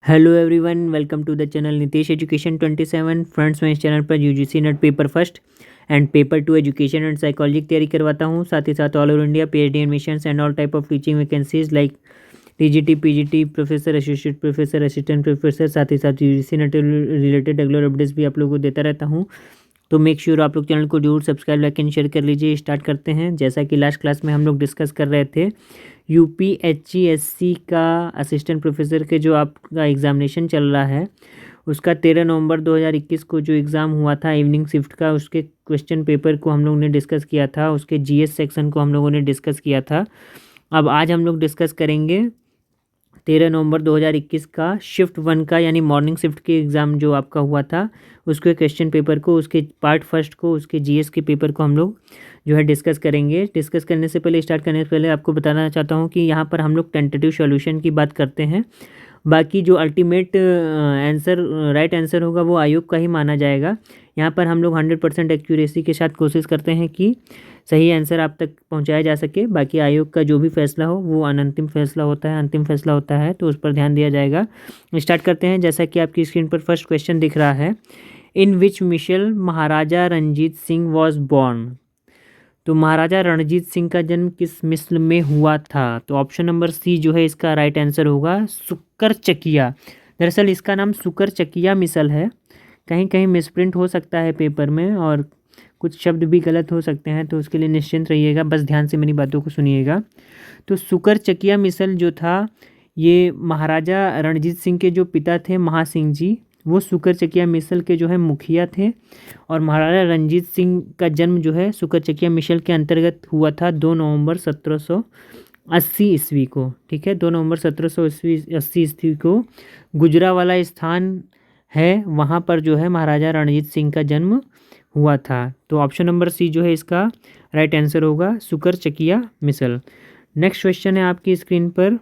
Hello everyone, welcome to the channel Nitesh education 27। Friends, मैं इस channel पर UGC NET paper first and paper 2 education and psychology की तैयारी करवाता हूँ। साथ ही साथ all over India PhD admissions and all type of teaching vacancies like TGT, PGT, professor, associate professor, assistant professor, साथ ही साथ UGC NET related regular updates भी आप लोगों को देता रहता हूँ। तो मेक श्योर आप लोग चैनल को जरूर सब्सक्राइब, लाइक एंड शेयर कर लीजिए। स्टार्ट करते हैं। जैसा कि लास्ट क्लास में हम लोग डिस्कस कर रहे थे, यूपीएचसीएससी का असिस्टेंट प्रोफेसर के जो आपका एग्ज़ामिनेशन चल रहा है, उसका 13 नवंबर 2021 को जो एग्ज़ाम हुआ था इवनिंग शिफ्ट का, उसके क्वेश्चन पेपर को हम लोग ने डिस्कस किया था। उसके जीएस सेक्शन को हम लोगों ने डिस्कस किया था। अब आज हम लोग डिस्कस करेंगे 13 नवंबर 2021 का शिफ्ट 1 का, यानी मॉर्निंग शिफ्ट के एग्ज़ाम जो आपका हुआ था, उसके क्वेश्चन पेपर को, उसके पार्ट फर्स्ट को, उसके जीएस के पेपर को हम लोग जो है डिस्कस करेंगे। डिस्कस करने से पहले, स्टार्ट करने से पहले आपको बताना चाहता हूँ कि यहाँ पर हम लोग टेंटेटिव सॉल्यूशन की बात करते हैं। बाकी जो अल्टीमेट आंसर, राइट आंसर होगा, वो आयोग का ही माना जाएगा। यहाँ पर हम लोग 100% एक्यूरेसी के साथ कोशिश करते हैं कि सही आंसर आप तक पहुँचाया जा सके। बाकी आयोग का जो भी फैसला हो वो अनंतिम फैसला होता है, अंतिम फैसला होता है, तो उस पर ध्यान दिया जाएगा। स्टार्ट करते हैं। जैसा कि आपकी स्क्रीन पर फर्स्ट क्वेश्चन दिख रहा है, इन विच मिसल महाराजा रणजीत सिंह वॉज बॉर्न। तो महाराजा रणजीत सिंह का जन्म किस मिस्र में हुआ था? तो ऑप्शन नंबर सी जो है इसका राइट आंसर होगा, सुकरचकिया। दरअसल इसका नाम सुकरचकिया मिसल है। कहीं कहीं मिसप्रिंट हो सकता है पेपर में और कुछ शब्द भी गलत हो सकते हैं, तो उसके लिए निश्चिंत रहिएगा, बस ध्यान से मेरी बातों को सुनिएगा। तो सुकरचकिया मिसल जो था, ये महाराजा रणजीत सिंह के जो पिता थे महासिंह जी, वो सुकरचकिया मिसल के जो है मुखिया थे। और महाराजा रणजीत सिंह का जन्म जो है सुकरचकिया मिसल के अंतर्गत हुआ था 2 नवंबर 1780 ईस्वी को। ठीक है, 2 नवंबर 1780 ईस्वी को गुजरावाला स्थान है, वहाँ पर जो है महाराजा रणजीत सिंह का जन्म हुआ था। तो ऑप्शन नंबर सी जो है इसका राइट आंसर होगा, सुकरचकिया मिसल। नेक्स्ट क्वेश्चन है आपकी स्क्रीन पर,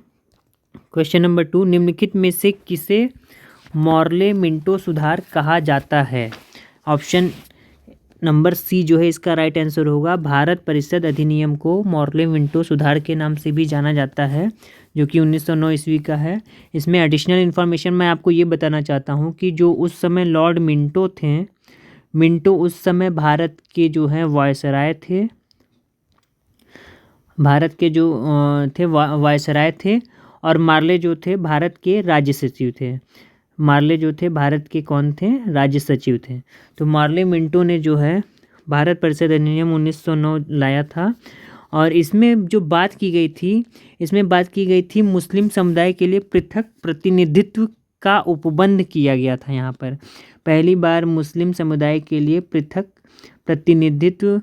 क्वेश्चन नंबर 2, निम्नलिखित में से किसे मॉर्ले मिंटो सुधार कहा जाता है? ऑप्शन नंबर सी जो है इसका राइट आंसर होगा, भारत परिषद अधिनियम को मॉर्ले मिंटो सुधार के नाम से भी जाना जाता है, जो कि 1909 ईस्वी का है। इसमें एडिशनल इन्फॉर्मेशन मैं आपको ये बताना चाहता हूँ कि जो उस समय लॉर्ड मिंटो थे, मिंटो उस समय भारत के जो हैं वायसराय थे, भारत के जो थे वायसराय थे, और मार्ले जो थे भारत के राज्य सचिव थे। मार्ले जो थे भारत के कौन थे? राज्य सचिव थे। तो मार्ले मिंटो ने जो है भारत परिषद अधिनियम 1909 लाया था। और इसमें जो बात की गई थी, इसमें बात की गई थी मुस्लिम समुदाय के लिए पृथक प्रतिनिधित्व का उपबंध किया गया था। यहाँ पर पहली बार मुस्लिम समुदाय के लिए पृथक प्रतिनिधित्व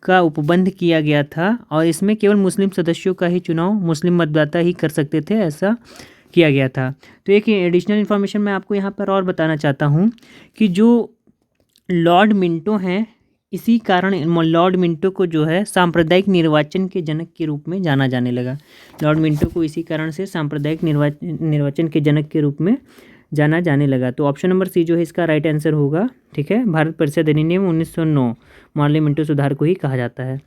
का उपबंध किया गया था, और इसमें केवल मुस्लिम सदस्यों का ही चुनाव मुस्लिम मतदाता ही कर सकते थे, ऐसा किया गया था। तो एक एडिशनल इन्फॉर्मेशन मैं आपको यहाँ पर और बताना चाहता हूँ कि जो लॉर्ड मिंटो हैं, इसी कारण लॉर्ड मिंटो को जो है सांप्रदायिक निर्वाचन के जनक के रूप में जाना जाने लगा। लॉर्ड मिंटो को इसी कारण से सांप्रदायिक निर्वाचन के जनक के रूप में जाना जाने लगा। तो ऑप्शन नंबर सी जो है इसका राइट आंसर होगा। ठीक है, भारत परिषद अधिनियम 1909 मॉर्ले मिंटो सुधार को ही कहा जाता है।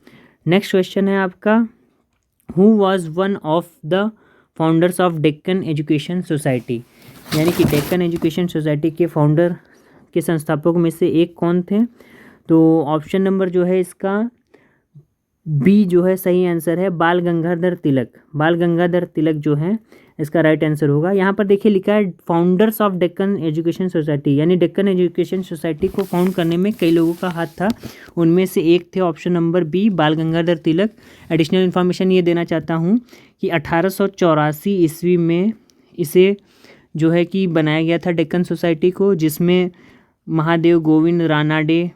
नेक्स्ट क्वेश्चन है आपका, who was one of the founders of Deccan education society? यानी कि डेक्कन एजुकेशन सोसाइटी के फाउंडर के संस्थापकों में से एक कौन थे? तो ऑप्शन नंबर जो है इसका बी जो है सही आंसर है, बाल गंगाधर तिलक। बाल गंगाधर तिलक जो है इसका राइट आंसर होगा। यहाँ पर देखिए लिखा है founders of Deccan education society, यानी डेक्कन एजुकेशन सोसाइटी को फाउंड करने में कई लोगों का हाथ था, उनमें से एक थे ऑप्शन नंबर बी, बाल गंगाधर तिलक। एडिशनल इन्फॉर्मेशन ये देना चाहता हूँ कि 1884 ईस्वी में इसे जो है कि बनाया गया था डेक्कन सोसाइटी को, जिसमें महादेव गोविंद रानाडे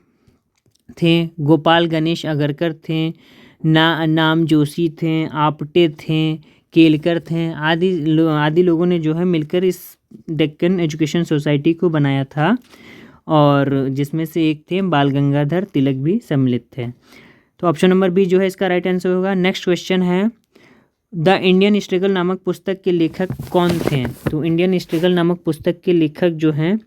थे, गोपाल गणेश अगरकर थे, नाम जोशी थे, आपटे थे, केलकर थे, आदि लोगों ने जो है मिलकर इस डेक्कन एजुकेशन सोसाइटी को बनाया था, और जिसमें से एक थे बाल गंगाधर तिलक भी सम्मिलित थे। तो ऑप्शन नंबर बी जो है इसका राइट आंसर होगा। नेक्स्ट क्वेश्चन है, द इंडियन स्ट्रगल नामक पुस्तक के लेखक कौन थे? तो इंडियन स्ट्रगल नामक पुस्तक के लेखक जो हैं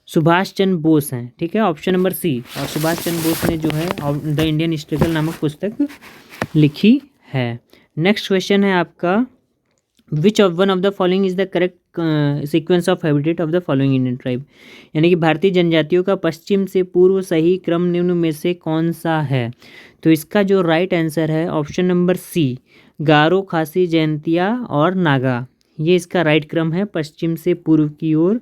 सुभाष चंद्र बोस हैं। ठीक है, ऑप्शन नंबर सी। और सुभाष चंद्र बोस ने जो है द इंडियन स्ट्रगल नामक पुस्तक लिखी है। नेक्स्ट क्वेश्चन है आपका, which of one of the following is the correct sequence of habitat of the following Indian tribe, यानी कि भारतीय जनजातियों का पश्चिम से पूर्व सही क्रम निम्न में से कौन सा है। तो इसका जो राइट आंसर है ऑप्शन नंबर सी, गारो, खासी, जयंतिया और नागा, ये इसका राइट क्रम है। पश्चिम से पूर्व की ओर,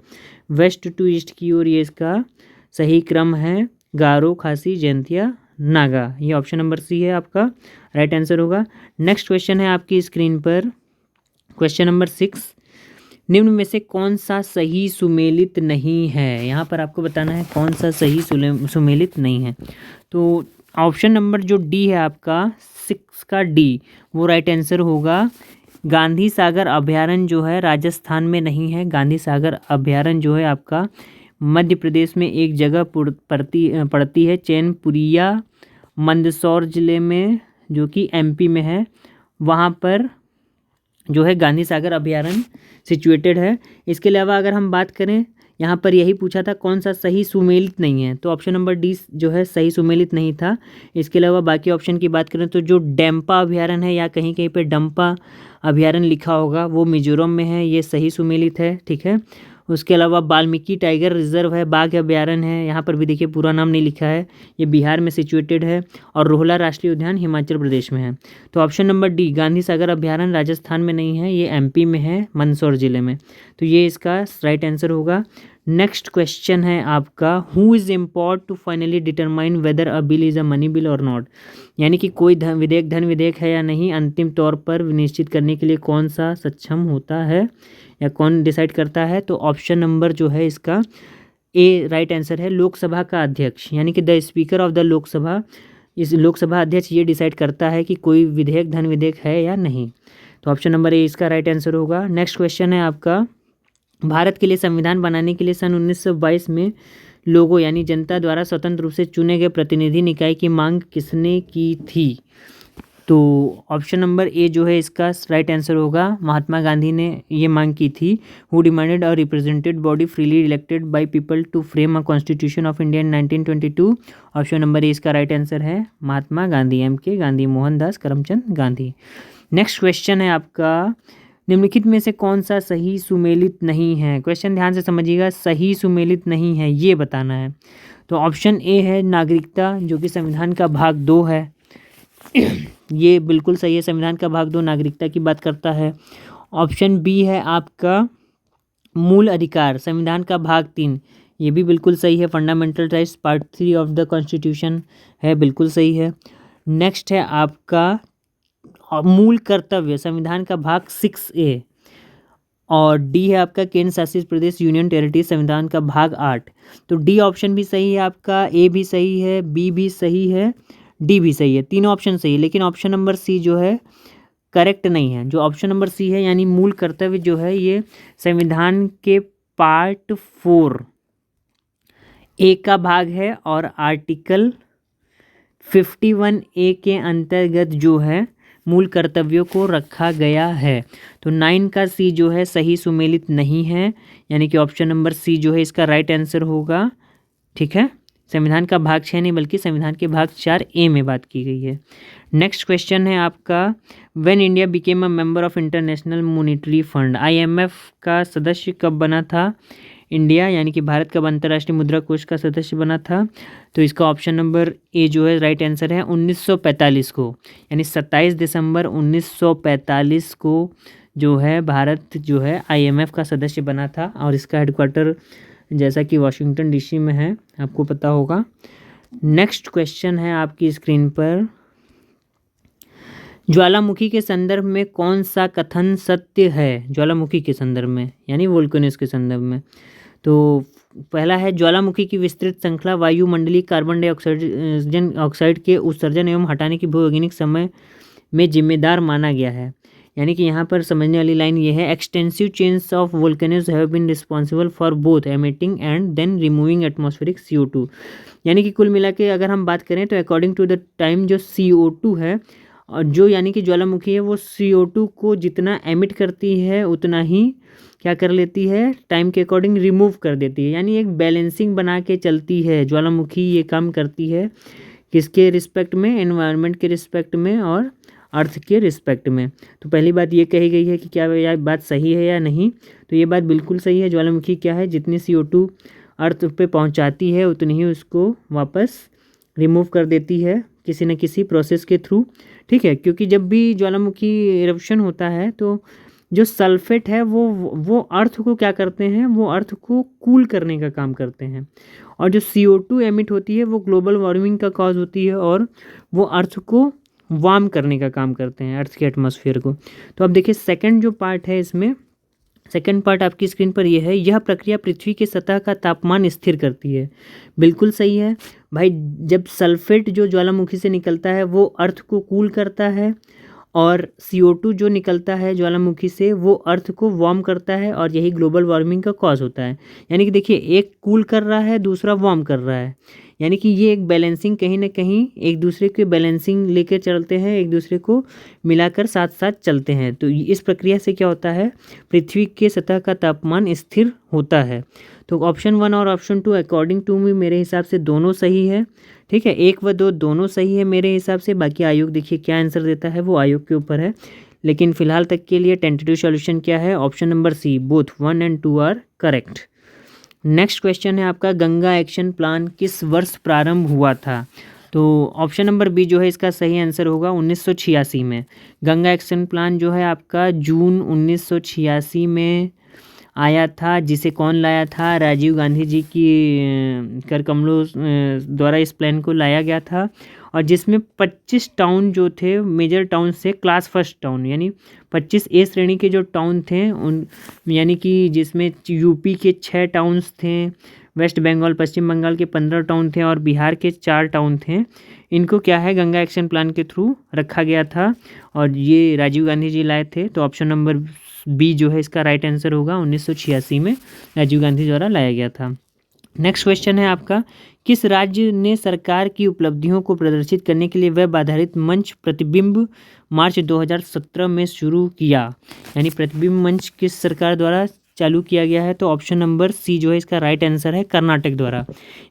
वेस्ट टू ईस्ट की ओर, ये इसका सही क्रम है, गारो, खासी, जयंतिया, नागा। ये ऑप्शन नंबर सी है आपका राइट आंसर होगा। नेक्स्ट क्वेश्चन है आपकी स्क्रीन पर, क्वेश्चन नंबर 6, निम्न में से कौन सा सही सुमेलित नहीं है। यहाँ पर आपको बताना है कौन सा सही सुमेलित नहीं है। तो ऑप्शन नंबर जो डी है आपका 6 का डी, वो राइट आंसर होगा। गांधी सागर अभयारण्य जो है राजस्थान में नहीं है। गांधी सागर अभयारण्य जो है आपका मध्य प्रदेश में एक जगह पड़ती है, चैनपुरिया, मंदसौर ज़िले में, जो कि एमपी में है। वहाँ पर जो है गांधी सागर अभयारण्य सिचुएटेड है। इसके अलावा अगर हम बात करें, यहाँ पर यही पूछा था कौन सा सही सुमेलित नहीं है, तो ऑप्शन नंबर डी जो है सही सुमेलित नहीं था। इसके अलावा बाकी ऑप्शन की बात करें तो जो डैम्पा अभयारण्य है, या कहीं कहीं पे डंपा अभयारण्य लिखा होगा, वो मिजोरम में है, ये सही सुमेलित है, ठीक है। उसके अलावा वाल्मीकि टाइगर रिजर्व है, बाघ अभयारण्य है, यहाँ पर भी देखिए पूरा नाम नहीं लिखा है, ये बिहार में सिचुएटेड है। और रोहला राष्ट्रीय उद्यान हिमाचल प्रदेश में है। तो option number D, Gandhi Sagar अभयारण्य राजस्थान में नहीं है, ये एमपी में है, मंदसौर जिले में। तो ये इसका राइट आंसर होगा। नेक्स्ट क्वेश्चन है आपका, who is empowered to finally determine whether a bill is a money bill और नॉट, यानी कि कोई धन विधेयक है या नहीं, अंतिम तौर पर निश्चित करने के लिए कौन सा सक्षम होता है या कौन डिसाइड करता है। तो ऑप्शन नंबर जो है इसका ए राइट आंसर है, लोकसभा का अध्यक्ष, यानी कि the speaker of the Lok Sabha. इस लोकसभा अध्यक्ष ये डिसाइड करता है कि कोई धन विधेयक है या नहीं। तो ऑप्शन नंबर ए इसका राइट आंसर होगा। नेक्स्ट क्वेश्चन है आपका, भारत के लिए संविधान बनाने के लिए सन 1922 में लोगों यानी जनता द्वारा स्वतंत्र रूप से चुने गए प्रतिनिधि निकाय की मांग किसने की थी। तो ऑप्शन नंबर ए जो है इसका राइट आंसर होगा, महात्मा गांधी ने ये मांग की थी। Who demanded a represented body freely elected by people to frame a constitution of India in 1922। Option number A इसका राइट आंसर है, Mahatma Gandhi, M.K. Gandhi, Mohandas Karamchand Gandhi. Next question है आपका, निम्नलिखित में से कौन सा सही सुमेलित नहीं है। क्वेश्चन ध्यान से समझिएगा, सही सुमेलित नहीं है ये बताना है। तो ऑप्शन ए है नागरिकता, जो कि संविधान का भाग 2 है, ये बिल्कुल सही है, संविधान का भाग 2 नागरिकता की बात करता है। ऑप्शन बी है आपका मूल अधिकार, संविधान का भाग 3, ये भी बिल्कुल सही है, fundamental rights part 3 of the constitution है, बिल्कुल सही है। नेक्स्ट है आपका मूल कर्तव्य, संविधान का भाग 6A। और डी है आपका केंद्र शासित प्रदेश, यूनियन टेरिटरी, संविधान का भाग 8। तो डी ऑप्शन भी सही है आपका, ए भी सही है, बी भी सही है, डी भी सही है, तीनों ऑप्शन सही है। लेकिन ऑप्शन नंबर सी जो है करेक्ट नहीं है। जो ऑप्शन नंबर सी है यानी मूल कर्तव्य जो है, ये संविधान के पार्ट 4A का भाग है और आर्टिकल 51A के अंतर्गत जो है मूल कर्तव्यों को रखा गया है। तो 9 का सी जो है सही सुमेलित नहीं है, यानी कि ऑप्शन नंबर सी जो है इसका राइट आंसर होगा, ठीक है। संविधान का भाग 6 नहीं बल्कि संविधान के भाग 4A में बात की गई है। नेक्स्ट क्वेश्चन है आपका, when India became a member of international monetary fund, IMF का सदस्य कब बना था इंडिया, यानी कि भारत कब अंतर्राष्ट्रीय मुद्रा कोष का सदस्य बना था। तो इसका ऑप्शन नंबर ए जो है राइट आंसर है, 1945 को, यानी 27 दिसंबर 1945 को जो है भारत जो है IMF का सदस्य बना था। और इसका हेडक्वार्टर जैसा कि वाशिंगटन DC में है, आपको पता होगा। नेक्स्ट क्वेश्चन है आपकी स्क्रीन पर, ज्वालामुखी के संदर्भ में कौन सा कथन सत्य है। ज्वालामुखी के संदर्भ में यानी वोल्केनोज के संदर्भ में। तो पहला है, ज्वालामुखी की विस्तृत श्रृंखला वायुमंडलीय कार्बन डाइऑक्साइड के उत्सर्जन एवं हटाने की भूवैज्ञानिक समय में जिम्मेदार माना गया है। यानी कि यहाँ पर समझने वाली लाइन ये है, extensive chains of volcanoes have been responsible for both emitting and then removing atmospheric CO2। यानी कि कुल मिला के अगर हम बात करें तो अकॉर्डिंग टू द टाइम जो CO2 है, और जो यानी कि ज्वालामुखी है वो CO2 को जितना एमिट करती है उतना ही क्या कर लेती है, टाइम के अकॉर्डिंग रिमूव कर देती है। यानी एक बैलेंसिंग बना के चलती है ज्वालामुखी, ये काम करती है किसके रिस्पेक्ट में, एनवायरनमेंट के रिस्पेक्ट में और अर्थ के रिस्पेक्ट में। तो पहली बात ये कही गई है कि क्या यह बात सही है या नहीं, तो ये बात बिल्कुल सही है। ज्वालामुखी क्या है, जितनी CO2 अर्थ पे पहुंचाती है उतनी ही उसको वापस रिमूव कर देती है किसी न किसी प्रोसेस के थ्रू, ठीक है। क्योंकि जब भी ज्वालामुखी इरप्शन होता है तो जो सल्फेट है वो अर्थ को क्या करते हैं, वो अर्थ को कूल करने का काम करते हैं। और जो CO2 एमिट होती है वो ग्लोबल वार्मिंग का कॉज होती है और वो अर्थ को वार्म करने का काम करते हैं, अर्थ के एटमॉस्फेयर को। तो अब देखिए सेकंड जो पार्ट है इसमें, सेकंड पार्ट आपकी स्क्रीन पर यह है, यह प्रक्रिया पृथ्वी के सतह का तापमान स्थिर करती है। बिल्कुल सही है भाई। जब सल्फेट जो ज्वालामुखी से निकलता है वो अर्थ को कूल करता है और CO2 जो निकलता है ज्वालामुखी से वो अर्थ को वार्म करता है और यही ग्लोबल वार्मिंग का कॉज होता है। यानी कि देखिए एक कूल कर रहा है, दूसरा वार्म कर रहा है, यानी कि ये एक बैलेंसिंग, कहीं ना कहीं एक दूसरे के बैलेंसिंग लेकर चलते हैं, एक दूसरे को मिलाकर साथ साथ चलते हैं। तो इस प्रक्रिया से क्या होता है, पृथ्वी के सतह का तापमान स्थिर होता है। तो ऑप्शन 1 और ऑप्शन 2 अकॉर्डिंग टू मी मेरे हिसाब से दोनों सही है, ठीक है। 1 व 2 दोनों सही है मेरे हिसाब से। बाकी आयोग देखिए क्या आंसर देता है, वो आयोग के ऊपर है। लेकिन फिलहाल तक के लिए टेंटेटिव सॉल्यूशन क्या है, ऑप्शन नंबर सी, बोथ 1 और 2 आर करेक्ट। नेक्स्ट क्वेश्चन है आपका, गंगा एक्शन प्लान किस वर्ष प्रारंभ हुआ था। तो ऑप्शन नंबर बी जो है इसका सही आंसर होगा 1986 में। गंगा एक्शन प्लान जो है आपका जून 1986 में आया था, जिसे कौन लाया था, राजीव गांधी जी की कर कमलों द्वारा इस प्लान को लाया गया था। और जिसमें 25 टाउन जो थे मेजर टाउन से क्लास फर्स्ट टाउन, यानी 25 ए श्रेणी के जो टाउन थे उन, यानी कि जिसमें यूपी के 6 टाउन्स थे, वेस्ट बंगाल पश्चिम बंगाल के 15 टाउन थे और बिहार के 4 टाउन थे। इनको क्या है गंगा एक्शन प्लान के थ्रू रखा गया था और ये राजीव गांधी जी लाए थे। तो ऑप्शन नंबर बी जो है इसका राइट आंसर होगा, 1986 में राजीव गांधी द्वारा लाया गया था। नेक्स्ट क्वेश्चन है आपका, किस राज्य ने सरकार की उपलब्धियों को प्रदर्शित करने के लिए वेब आधारित मंच प्रतिबिंब मार्च 2017 में शुरू किया। यानी प्रतिबिंब मंच किस सरकार द्वारा चालू किया गया है, तो ऑप्शन नंबर सी जो है इसका राइट आंसर है, कर्नाटक द्वारा।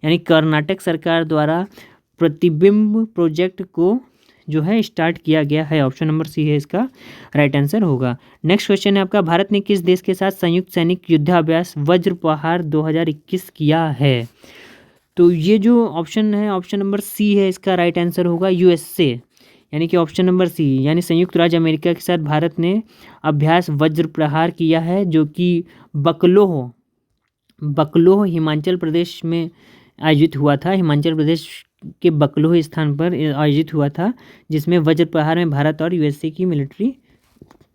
यानी कर्नाटक सरकार द्वारा प्रतिबिंब प्रोजेक्ट को जो है स्टार्ट किया गया है। ऑप्शन नंबर सी है इसका राइट आंसर होगा। नेक्स्ट क्वेश्चन है आपका, भारत ने किस देश के साथ संयुक्त सैनिक युद्धाभ्यास वज्रपहार 2021 किया है। तो ये जो ऑप्शन है, ऑप्शन नंबर सी है इसका राइट आंसर होगा, USA। यानी कि ऑप्शन नंबर सी, यानी संयुक्त राज्य अमेरिका के साथ भारत ने अभ्यास वज्रप्रहार किया है, जो कि बकलोह हिमाचल प्रदेश में आयोजित हुआ था। हिमाचल प्रदेश के बकलोह स्थान पर आयोजित हुआ था, जिसमें वज्रप्रहार में भारत और USA की मिलिट्री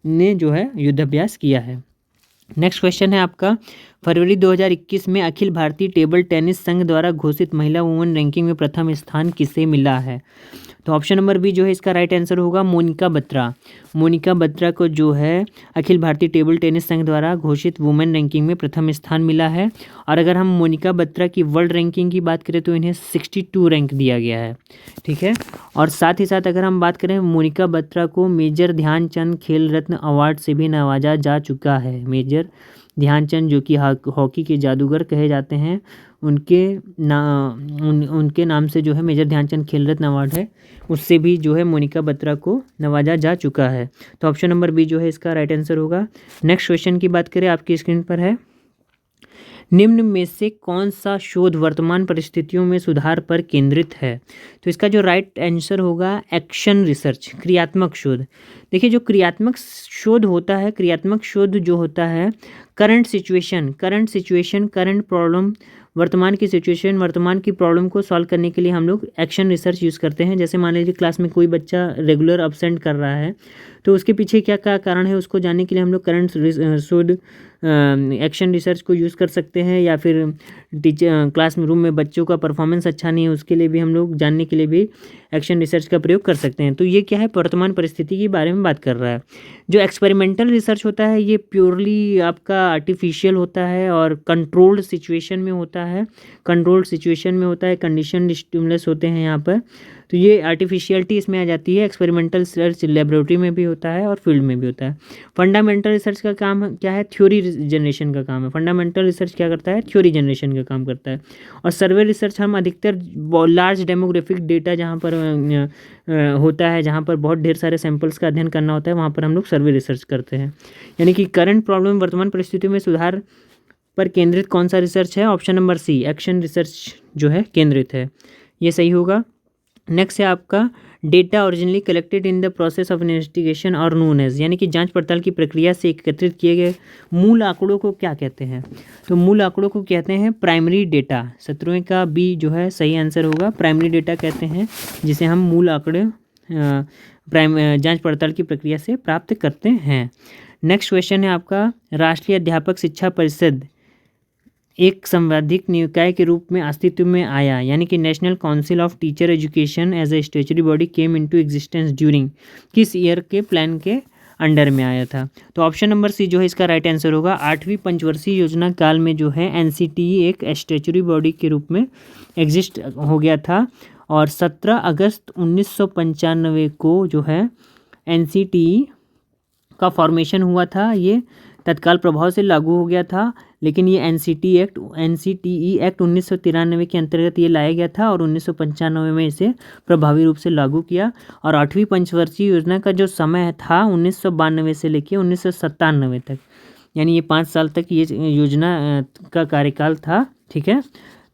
ने जो है युद्धाभ्यास किया है। नेक्स्ट क्वेश्चन है आपका, फरवरी 2021 में अखिल भारतीय टेबल टेनिस संघ द्वारा घोषित महिला वुमेन रैंकिंग में प्रथम स्थान किसे मिला है। तो ऑप्शन नंबर बी जो है इसका राइट आंसर होगा, मोनिका बत्रा। मोनिका बत्रा को जो है अखिल भारतीय टेबल टेनिस संघ द्वारा घोषित वुमेन रैंकिंग में प्रथम स्थान मिला है। और अगर हम मोनिका बत्रा की वर्ल्ड रैंकिंग की बात करें तो इन्हें 62 रैंक दिया गया है, ठीक है। और साथ ही साथ अगर हम बात करें, मोनिका बत्रा को मेजर ध्यानचंद खेल रत्न अवार्ड से भी नवाजा जा चुका है। मेजर ध्यानचंद जो कि हॉकी के जादूगर कहे जाते हैं, उनके नाम से जो है मेजर ध्यानचंद खेल रत्न अवार्ड है, उससे भी जो है मोनिका बत्रा को नवाजा जा चुका है। तो ऑप्शन नंबर बी जो है इसका राइट आंसर होगा। नेक्स्ट क्वेश्चन की बात करें, आपकी स्क्रीन पर है, निम्न में से कौन सा शोध वर्तमान परिस्थितियों में सुधार पर केंद्रित है। तो इसका जो राइट आंसर होगा, एक्शन रिसर्च, क्रियात्मक शोध। देखिए जो क्रियात्मक शोध होता है, क्रियात्मक शोध जो होता है करंट सिचुएशन, करंट प्रॉब्लम, वर्तमान की सिचुएशन, वर्तमान की प्रॉब्लम को सॉल्व करने के लिए हम लोग एक्शन रिसर्च यूज़ करते हैं। जैसे मान लीजिए क्लास में कोई बच्चा रेगुलर अब्सेंट कर रहा है, तो उसके पीछे क्या क्या कारण है उसको जानने के लिए हम लोग करंट शोध एक्शन रिसर्च को यूज़ कर सकते हैं। या फिर टीचर क्लास में रूम में बच्चों का परफॉर्मेंस अच्छा नहीं है, उसके लिए भी हम लोग जानने के लिए भी एक्शन रिसर्च का प्रयोग कर सकते हैं। तो ये क्या है, वर्तमान परिस्थिति के बारे में बात कर रहा है। जो एक्सपेरिमेंटल रिसर्च होता है ये प्योरली आपका आर्टिफिशियल होता है और कंट्रोल्ड सिचुएशन में होता है, कंट्रोल्ड सिचुएशन में होता है, कंडीशन स्टिमुलस होते हैं यहाँ पर। तो ये आर्टिफिशियलिटी इसमें आ जाती है। एक्सपेरिमेंटल रिसर्च लेबोरेटरी में भी होता है और फील्ड में भी होता है। फंडामेंटल रिसर्च का काम क्या है, थ्योरी जनरेशन का काम है। फंडामेंटल रिसर्च क्या करता है, थ्योरी जनरेशन का काम करता है। और सर्वे रिसर्च हम अधिकतर लार्ज डेमोग्राफिक डेटा जहाँ पर होता है, जहाँ पर बहुत ढेर सारे सैंपल्स का अध्ययन करना होता है, वहाँ पर हम लोग सर्वे रिसर्च करते हैं। यानी कि करंट प्रॉब्लम, वर्तमान परिस्थितियों में सुधार पर केंद्रित कौन सा रिसर्च है, option number C, action research जो है केंद्रित है, ये सही होगा। नेक्स्ट है आपका data originally collected in the process of investigation और नोन एज, यानी कि जांच पड़ताल की प्रक्रिया से एकत्रित किए गए मूल आंकड़ों को क्या कहते हैं, तो मूल आंकड़ों को कहते हैं प्राइमरी डेटा। 17वें का बी जो है सही आंसर होगा, प्राइमरी डेटा कहते हैं जिसे हम मूल आंकड़े जांच पड़ताल की प्रक्रिया से प्राप्त करते हैं। नेक्स्ट क्वेश्चन है आपका, राष्ट्रीय अध्यापक शिक्षा परिषद एक संवैधानिक निकाय के रूप में अस्तित्व में आया, यानी कि National Council of Teacher Education as a statutory body came into existence during, किस ईयर के प्लान के अंडर में आया था, तो ऑप्शन नंबर सी जो है इसका राइट आंसर होगा। 8वीं पंचवर्षीय योजना काल में जो है एनसीटीई एक स्टैट्यूटरी बॉडी के रूप में एग्जिस्ट हो गया था और 17 अगस्त 1995 को जो है एनसीटीई का फॉर्मेशन हुआ था। ये तत्काल प्रभाव से लागू हो गया था, लेकिन ये एनसीटीई एक्ट 1993 के अंतर्गत ये लाया गया था और 1995 में इसे प्रभावी रूप से लागू किया। और 8वीं पंचवर्षीय योजना का जो समय था 1992 से लेकर 1997 तक, यानी ये 5 साल तक ये योजना का कार्यकाल था। ठीक है,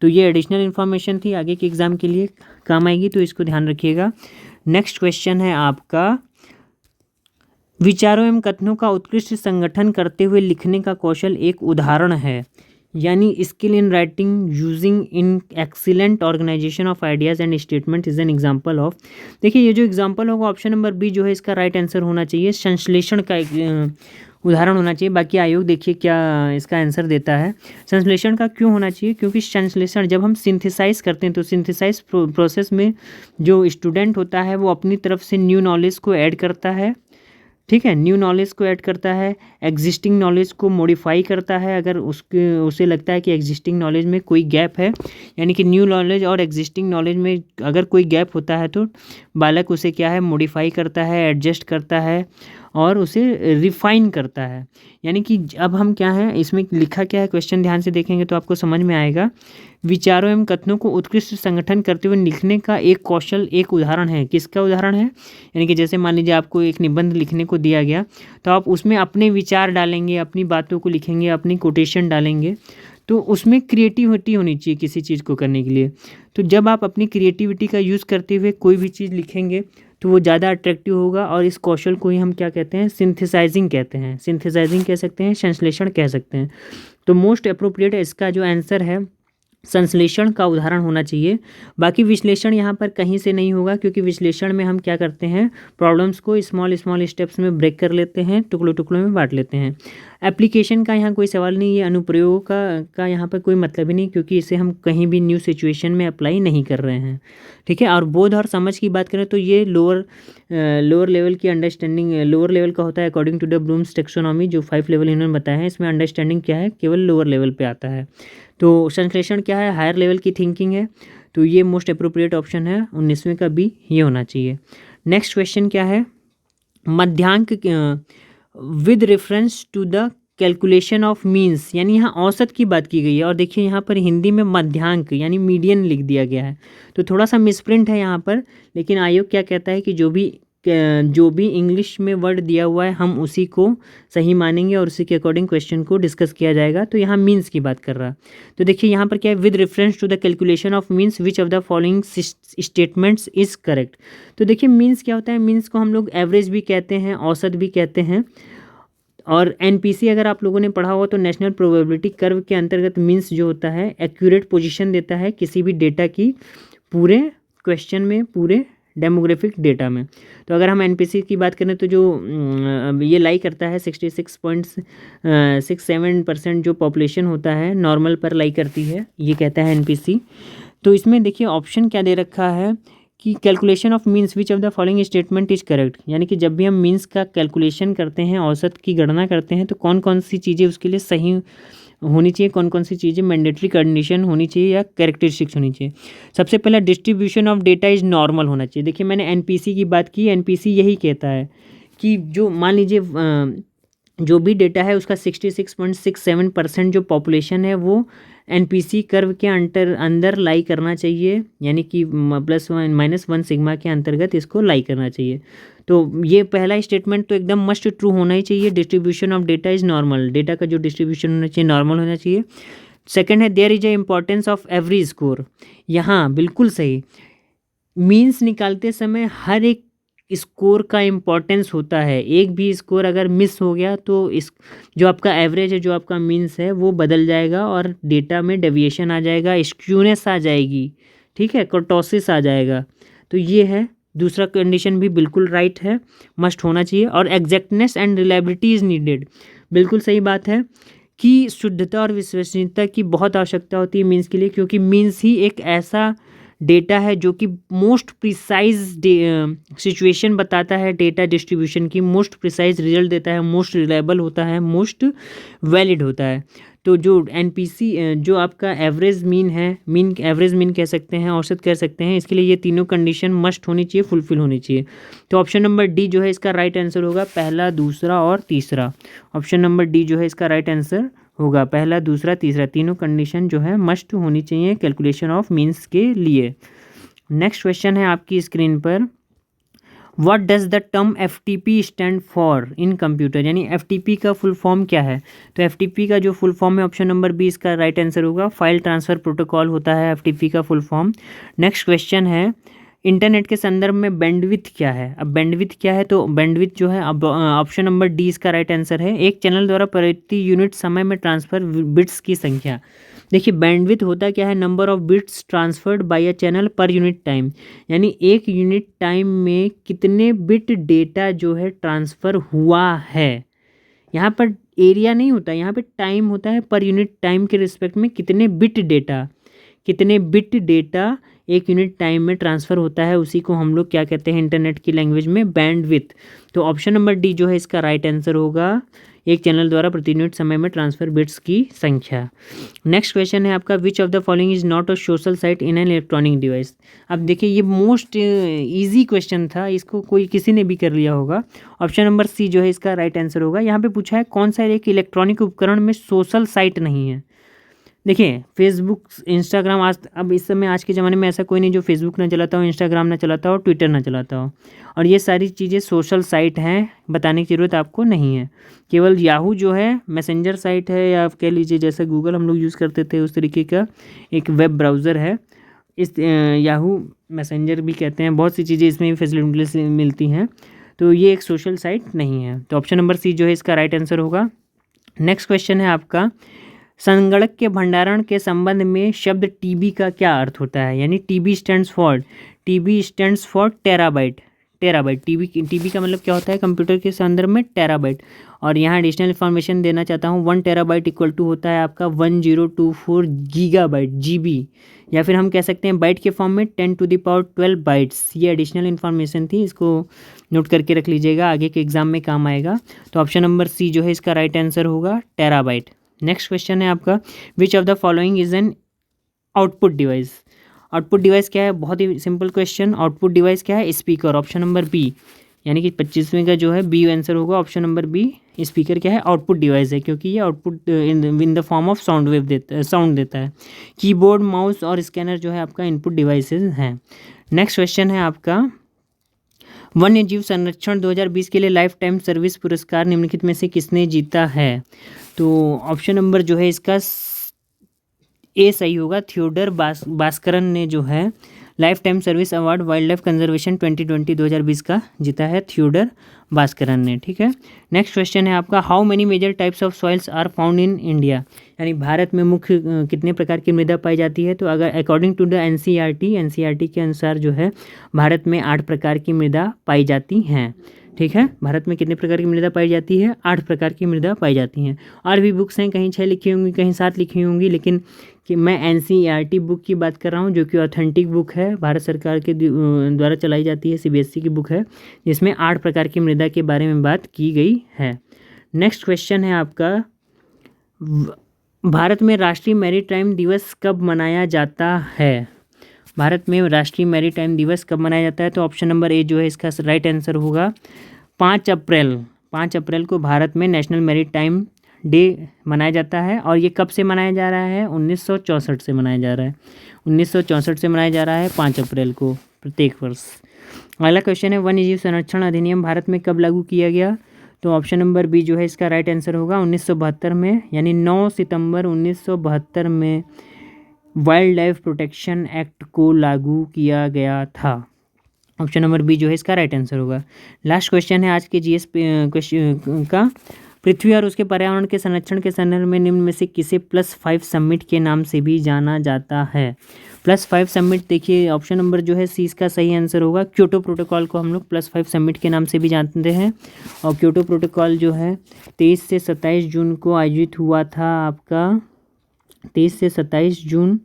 तो ये एडिशनल इन्फॉर्मेशन थी, आगे के एग्ज़ाम के लिए काम आएगी, तो इसको ध्यान रखिएगा। नेक्स्ट क्वेश्चन है आपका, विचारों एवं कथनों का उत्कृष्ट संगठन करते हुए लिखने का कौशल एक उदाहरण है, यानी skill in writing using in excellent organisation of ideas and statement is an example of. देखिए ये जो एग्जांपल होगा ऑप्शन नंबर बी जो है इसका राइट आंसर होना चाहिए, संश्लेषण का एक उदाहरण होना चाहिए। बाकी आयोग देखिए क्या इसका आंसर देता है। संश्लेषण का क्यों होना चाहिए, क्योंकि संश्लेषण जब हम सिंथेसाइज करते हैं तो सिंथेसाइज प्रोसेस में जो स्टूडेंट होता है वो अपनी तरफ से न्यू नॉलेज को ऐड करता है। ठीक है, न्यू नॉलेज को ऐड करता है, एग्जिस्टिंग नॉलेज को मॉडिफाई करता है अगर उसे लगता है कि एग्जिस्टिंग नॉलेज में कोई गैप है, यानी कि न्यू नॉलेज और एग्जिस्टिंग नॉलेज में अगर कोई गैप होता है तो बालक उसे क्या है मॉडिफाई करता है, एडजस्ट करता है और उसे रिफाइन करता है। यानी कि अब हम क्या है इसमें लिखा क्या है, क्वेश्चन ध्यान से देखेंगे तो आपको समझ में आएगा। विचारों एवं कथनों को उत्कृष्ट संगठन करते हुए लिखने का एक कौशल एक उदाहरण है। किसका उदाहरण है, यानी कि जैसे मान लीजिए आपको एक निबंध लिखने को दिया गया तो आप उसमें अपने विचार डालेंगे, अपनी बातों को लिखेंगे, अपनी कोटेशन डालेंगे, तो उसमें क्रिएटिविटी होनी चाहिए किसी चीज़ को करने के लिए। तो जब आप अपनी क्रिएटिविटी का यूज़ करते हुए कोई भी चीज़ लिखेंगे तो वो ज़्यादा अट्रैक्टिव होगा और इस कौशल को ही हम क्या कहते हैं, सिंथेसाइजिंग कहते हैं। सिंथेसाइजिंग कह सकते हैं, संश्लेषण कह सकते हैं। तो मोस्ट अप्रोप्रिएट इसका जो आंसर है संश्लेषण का उदाहरण होना चाहिए। बाकी विश्लेषण यहाँ पर कहीं से नहीं होगा, क्योंकि विश्लेषण में हम क्या करते हैं, प्रॉब्लम्स को स्मॉल स्टेप्स में ब्रेक कर लेते हैं, टुकड़ों टुकड़ों में बांट लेते हैं। एप्लीकेशन का यहाँ कोई सवाल नहीं, ये अनुप्रयोग का यहाँ पर कोई मतलब ही नहीं, क्योंकि इसे हम कहीं भी न्यू सिचुएशन में अप्लाई नहीं कर रहे हैं। ठीक है, और बोध और समझ की बात करें तो ये लोअर लेवल की अंडरस्टैंडिंग, लोअर लेवल का होता है according to the Bloom's taxonomy, जो 5 लेवल इन्होंने बताया है, इसमें अंडरस्टैंडिंग क्या है, केवल लोअर लेवल पे आता है। तो संश्लेषण क्या है, हायर लेवल की थिंकिंग है। तो ये मोस्ट अप्रोप्रिएट ऑप्शन है 19वें का बी, ये होना चाहिए। नेक्स्ट क्वेश्चन क्या है, मध्यांक with reference to the calculation of means, यानी यहाँ औसत की बात की गई है और देखिए यहाँ पर हिंदी में मध्यांक यानी मीडियन लिख दिया गया है, तो थोड़ा सा मिसप्रिंट है यहाँ पर। लेकिन आयोग क्या कहता है कि जो भी इंग्लिश में वर्ड दिया हुआ है हम उसी को सही मानेंगे और उसी के अकॉर्डिंग क्वेश्चन को डिस्कस किया जाएगा। तो यहाँ मीन्स की बात कर रहा है, तो देखिए यहाँ पर क्या है, with reference to the calculation of means which of the following statements is correct. तो देखिए मीन्स क्या होता है, मीन्स को हम लोग एवरेज भी कहते हैं, औसत भी कहते हैं। और एनपीसी अगर आप लोगों ने पढ़ा हो तो नेशनल प्रोबेबिलिटी कर्व के अंतर्गत मीन्स जो होता है एक्यूरेट पोजीशन देता है किसी भी डेटा की पूरे क्वेश्चन में, पूरे डेमोग्राफिक डेटा में। तो अगर हम एनपीसी की बात करें तो जो ये लाई करता है 66.67% जो पॉपुलेशन होता है नॉर्मल पर लाई करती है, ये कहता है एनपीसी। तो इसमें देखिए ऑप्शन क्या दे रखा है कि calculation of means which of the following statement is correct, यानी कि जब भी हम मीन्स का कैलकुलेशन करते हैं, औसत की गणना करते हैं, तो कौन कौन सी चीज़ें उसके लिए सही होनी चाहिए, कौन कौन सी चीज़ें मैंडेटरी कंडीशन होनी चाहिए या कैरेक्टरिस्टिक्स होनी चाहिए। सबसे पहला distribution of data is normal होना चाहिए। देखिए मैंने एनपीसी की बात की, एनपीसी यही कहता है कि जो मान लीजिए जो भी डेटा है उसका 66.67% जो पॉपुलेशन है वो एनपीसी कर्व के अंदर लाई करना चाहिए, यानी कि +1 - 1 सिग्मा के अंतर्गत इसको लाई करना चाहिए। तो ये पहला स्टेटमेंट तो एकदम मस्ट ट्रू होना ही चाहिए, distribution of data is normal, data का जो डिस्ट्रीब्यूशन होना चाहिए नॉर्मल होना चाहिए। सेकंड है there is a importance of every score, यहाँ बिल्कुल सही, मीन्स निकालते समय हर एक स्कोर का इम्पोर्टेंस होता है, एक भी स्कोर अगर मिस हो गया तो इस जो आपका एवरेज है, जो आपका मीन्स है वो बदल जाएगा और डेटा में डेविएशन आ जाएगा, स्क्यूनेस आ जाएगी, ठीक है, कर्टोसिस आ जाएगा। तो ये है, दूसरा कंडीशन भी बिल्कुल राइट है, मस्ट होना चाहिए। और exactness and reliability is needed, बिल्कुल सही बात है कि शुद्धता और विश्वसनीयता की बहुत आवश्यकता होती है मीन्स के लिए, क्योंकि मीन्स ही एक ऐसा डेटा है जो कि मोस्ट प्रिसाइज सिचुएशन बताता है, डेटा डिस्ट्रीब्यूशन की मोस्ट प्रिसाइज रिजल्ट देता है, मोस्ट रिलायबल होता है, मोस्ट वैलिड होता है। तो जो एनपीसी जो आपका एवरेज मीन है, एवरेज मीन कह सकते हैं, औसत कह सकते हैं, इसके लिए ये तीनों कंडीशन मस्ट होनी चाहिए, फुलफिल होनी चाहिए। तो ऑप्शन नंबर डी जो है इसका राइट आंसर होगा, पहला, दूसरा और तीसरा। ऑप्शन नंबर डी जो है इसका राइट आंसर होगा, पहला, दूसरा, तीसरा, तीनों कंडीशन जो है मस्ट होनी चाहिए कैलकुलेशन ऑफ मीन्स के लिए। नेक्स्ट क्वेश्चन है आपकी स्क्रीन पर, what does the term FTP stand for in computer, यानी एफटीपी का फुल फॉर्म क्या है। तो एफटीपी का जो फुल फॉर्म है ऑप्शन नंबर बी इसका राइट आंसर होगा, फाइल ट्रांसफ़र प्रोटोकॉल होता है एफटीपी का फुल फॉर्म। नेक्स्ट क्वेश्चन है, इंटरनेट के संदर्भ में बैंडविड्थ क्या है। अब बैंडविड्थ क्या है, तो बैंडविड्थ जो है अब ऑप्शन नंबर डी इसका राइट आंसर है, एक चैनल द्वारा प्रति यूनिट समय में ट्रांसफ़र बिट्स की संख्या। देखिए बैंडविड्थ होता क्या है, number of bits transferred by a channel per unit time, यानी एक यूनिट टाइम में कितने बिट डेटा जो है ट्रांसफ़र हुआ है। यहाँ पर एरिया नहीं होता, यहाँ पे टाइम होता है, पर यूनिट टाइम के रिस्पेक्ट में कितने बिट डेटा एक यूनिट टाइम में ट्रांसफ़र होता है, उसी को हम लोग क्या कहते हैं इंटरनेट की लैंग्वेज में, बैंडविड्थ। तो ऑप्शन नंबर डी जो है इसका राइट आंसर होगा, एक चैनल द्वारा प्रति यूनिट समय में ट्रांसफर बिट्स की संख्या। नेक्स्ट क्वेश्चन है आपका, विच of the following is not a social site in an electronic device. अब देखिए ये मोस्ट इजी क्वेश्चन था, इसको कोई किसी ने भी कर लिया होगा। ऑप्शन नंबर सी जो है इसका राइट आंसर होगा। यहाँ पे पूछा है कौन सा एक इलेक्ट्रॉनिक उपकरण में सोशल साइट नहीं है। देखिए फेसबुक, इंस्टाग्राम, आज अब इस समय आज के ज़माने में ऐसा कोई नहीं जो फेसबुक ना चलाता हो, इंस्टाग्राम ना चलाता हो, ट्विटर ना चलाता हो, और ये सारी चीज़ें सोशल साइट हैं, बताने की ज़रूरत आपको नहीं है। केवल याहू जो है मैसेंजर साइट है, या आप कह लीजिए जैसे गूगल हम लोग यूज़ करते थे उस तरीके का एक वेब ब्राउज़र है, इस याहू मैसेंजर भी कहते हैं, बहुत सी चीज़ें इसमें भी फैसिलिटी मिलती हैं, तो ये एक सोशल साइट नहीं है। तो ऑप्शन नंबर सी जो है इसका राइट आंसर होगा। नेक्स्ट क्वेश्चन है आपका, संगणक के भंडारण के संबंध में शब्द टीबी का क्या अर्थ होता है, यानी TB stands for terabyte. TB का मतलब क्या होता है कंप्यूटर के संदर्भ में, टेराबाइट। और यहाँ एडिशनल इन्फॉर्मेशन देना चाहता हूँ, 1 टेराबाइट इक्वल टू होता है आपका 1024 गीगाबाइट, जीबी, या फिर हम कह सकते हैं बाइट के फॉर्म में 10⁻12 बाइट्स। ये एडिशनल इन्फॉर्मेशन थी, इसको नोट करके रख लीजिएगा, आगे के एग्जाम में काम आएगा। तो ऑप्शन नंबर सी जो है इसका राइट आंसर होगा, टेराबाइट। नेक्स्ट क्वेश्चन है आपका, विच of the following is an output device. Output device क्या है, बहुत ही सिंपल क्वेश्चन, आउटपुट डिवाइस क्या है, स्पीकर। ऑप्शन नंबर बी, यानी कि 25वें का जो है बी आंसर होगा, ऑप्शन नंबर बी। स्पीकर क्या है, आउटपुट डिवाइस है, क्योंकि ये output in the form of sound देता है। कीबोर्ड, माउस और स्कैनर जो है आपका इनपुट डिवाइसेज हैं। नेक्स्ट क्वेश्चन है आपका, वन्य जीव संरक्षण 2020 के लिए लाइफ टाइम सर्विस पुरस्कार निम्नलिखित में से किसने जीता है। तो ऑप्शन नंबर जो है इसका ए सही होगा, थियोडर भास्करन ने जो है life time service award wild life conservation 2020 का जीता है, थियोडर भास्करन ने, ठीक है। नेक्स्ट क्वेश्चन है आपका, how many major types of soils are found in India, यानी भारत में मुख्य कितने प्रकार की मृदा पाई जाती है। तो अगर अकॉर्डिंग टू द एनसीईआरटी के अनुसार जो है भारत में 8 प्रकार की मृदा पाई जाती हैं। ठीक है। भारत में कितने प्रकार की मृदा पाई जाती है? 8 प्रकार की मृदा पाई जाती हैं। और भी बुक्स हैं, कहीं 6 लिखी होंगी, कहीं 7 लिखी होंगी, लेकिन कि मैं NCERT बुक की बात कर रहा हूँ, जो कि ऑथेंटिक बुक है, भारत सरकार के द्वारा चलाई जाती है, CBSE की बुक है, जिसमें 8 प्रकार की मृदा के बारे में बात की गई है। नेक्स्ट क्वेश्चन है आपका, भारत में राष्ट्रीय मैरीटाइम दिवस कब मनाया जाता है? भारत में राष्ट्रीय मैरीटाइम दिवस कब मनाया जाता है? तो ऑप्शन नंबर ए जो है इसका राइट आंसर होगा 5 अप्रैल। 5 अप्रैल को भारत में नेशनल मैरीटाइम डे मनाया जाता है। और ये कब से मनाया जा रहा है? 1964 से मनाया जा रहा है। 1964 से मनाया जा रहा है 5 अप्रैल को प्रत्येक वर्ष। अगला क्वेश्चन है, वन्यजीव संरक्षण अधिनियम भारत में कब लागू किया गया? तो ऑप्शन नंबर बी जो है इसका राइट आंसर होगा 1972 में, यानी 9 सितंबर 1972 में वाइल्ड लाइफ प्रोटेक्शन एक्ट को लागू किया गया था। ऑप्शन नंबर बी जो है इसका राइट आंसर होगा। लास्ट क्वेश्चन है आज के GS क्वेश्चन का, पृथ्वी और उसके पर्यावरण के संरक्षण के संदर्भ में निम्न में से किसे +5 समिट के नाम से भी जाना जाता है? +5 समिट, देखिए ऑप्शन नंबर जो है सी इसका सही आंसर होगा। क्योटो प्रोटोकॉल को हम लोग +5 समिट के नाम से भी जानते हैं। और क्योटो प्रोटोकॉल जो है 23 से 27 जून को आयोजित हुआ था आपका, 23 से 27 जून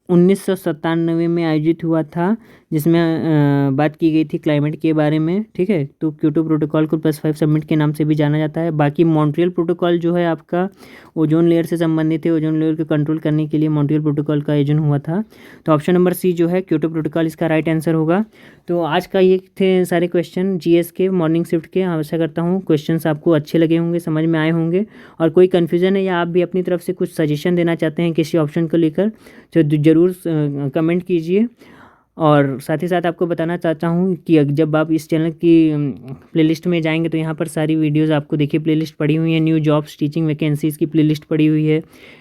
1997 में आयोजित हुआ था, जिसमें बात की गई थी क्लाइमेट के बारे में। ठीक है, तो क्योटो प्रोटोकॉल को +5 समिट के नाम से भी जाना जाता है। बाकी मॉन्ट्रियल प्रोटोकॉल जो है आपका ओजोन लेयर से संबंधित है, ओजोन लेयर को कंट्रोल करने के लिए मॉन्ट्रियल प्रोटोकॉल का आयोजन हुआ था। तो ऑप्शन नंबर सी जो है क्योटो प्रोटोकॉल इसका राइट आंसर होगा। तो आज का ये थे सारे क्वेश्चन GS के मॉर्निंग शिफ्ट के। आशा करता हूँ क्वेश्चंस आपको अच्छे लगे होंगे, समझ में आए होंगे। और कोई कन्फ्यूज़न है या आप भी अपनी तरफ से कुछ सजेशन देना चाहते हैं किसी ऑप्शन को लेकर, तो ज़रूर कमेंट कीजिए। और साथ ही साथ आपको बताना चाहता हूँ कि जब आप इस चैनल की प्लेलिस्ट में जाएंगे तो यहाँ पर सारी वीडियोस आपको देखिए प्लेलिस्ट पड़ी हुई है। न्यू जॉब्स टीचिंग वैकेंसीज़ की प्लेलिस्ट पड़ी हुई है।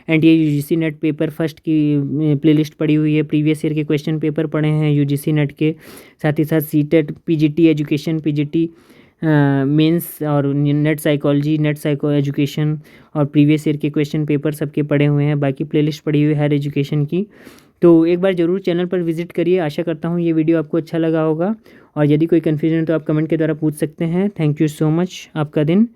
NTA UGC net paper first की प्लेलिस्ट पड़ी हुई है। प्रीवियस ईयर के क्वेश्चन पेपर पड़े हैं UGC नेट के। साथ ही साथ CTET PGT education, PGT mains और NET psychology, NET psycho education और प्रीवियस ईयर के क्वेश्चन पेपर सबके पड़े हुए हैं। बाकी प्लेलिस्ट पड़ी हुई है हायर एजुकेशन की। तो एक बार ज़रूर चैनल पर विजिट करिए। आशा करता हूँ ये वीडियो आपको अच्छा लगा होगा। और यदि कोई कन्फ्यूजन है तो आप कमेंट के द्वारा पूछ सकते हैं। Thank you so much. आपका दिन